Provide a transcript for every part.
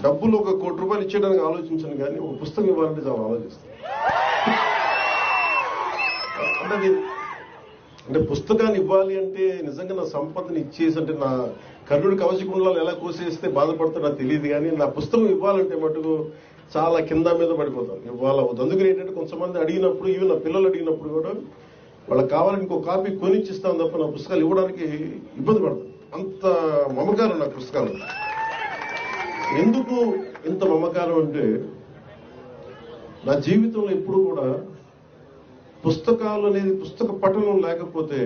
డబ్బులు ₹1,00,00,000 ఇచ్చేయడానికి ఆలోచించను, కానీ ఒక పుస్తకం ఇవ్వాలంటే చాలా ఆలోచిస్తాను. అంటే పుస్తకాన్ని ఇవ్వాలి అంటే నిజంగా నా సంపదను ఇచ్చేసి, అంటే నా కర్ణుడి కవచకుండలాలు ఎలా కోసేస్తే బాధపడుతుందో నాకు తెలియదు, కానీ నా పుస్తకం ఇవ్వాలంటే మటుకు చాలా కింద మీద పడిపోతాను. ఇవ్వాలవుతుంది. అందుకని ఏంటంటే కొంతమంది అడిగినప్పుడు, ఈవెన్ నా పిల్లలు అడిగినప్పుడు కూడా వాళ్ళకి కావాలని ఇంకో కాపీ కొనిచ్చిస్తాను తప్ప నా పుస్తకాలు ఇవ్వడానికి ఇబ్బంది పడతాను. అంత మమకారం నా పుస్తకాలు. ఎందుకు ఇంత మమకారం అంటే, నా జీవితంలో ఎప్పుడు కూడా పుస్తకాలు అనేది, పుస్తక పఠనం లేకపోతే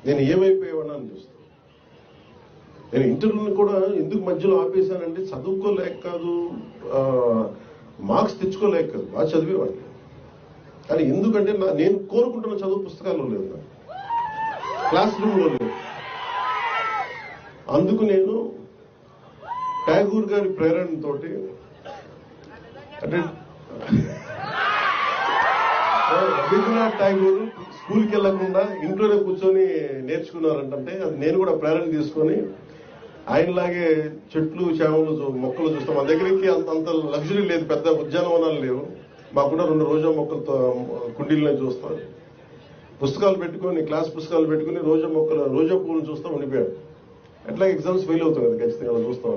నేను ఏమైపోయేవాడిని అని చూస్తాను. నేను ఇంటర్వ్యూని కూడా ఎందుకు మధ్యలో ఆపేశానంటే చదువుకోలేక కాదు, మార్క్స్ తెచ్చుకోలేక కాదు, బాగా చదివేవాడిని. కానీ ఎందుకంటే నేను కోరుకుంటున్న చదువు పుస్తకాల్లో లేదు, నాకు క్లాస్ రూమ్లో లేదు. అందుకు నేను ట్యాగూర్ గారి ప్రేరణతోటి, అంటే రవీంద్రనాథ్ ఠాగూర్ స్కూల్కి వెళ్లకుండా ఇంట్లోనే కూర్చొని నేర్చుకున్నారంటే అది నేను కూడా ప్రేరణ తీసుకొని ఆయనలాగే చెట్లు చేమలు మొక్కలు చూస్తాం. మా దగ్గరికి అంత లగ్జరీ లేదు, పెద్ద ఉద్యానవనాలు లేవు. మాకుండా 2 రోజా మొక్కలతో కుండీలనే చూస్తాం. పుస్తకాలు పెట్టుకొని, క్లాస్ పుస్తకాలు పెట్టుకుని రోజా పువ్వులను చూస్తాం ఉండిపోయాడు. ఎట్లా ఎగ్జామ్స్ ఫెయిల్ అవుతాం కదా ఖచ్చితంగా చూస్తాం.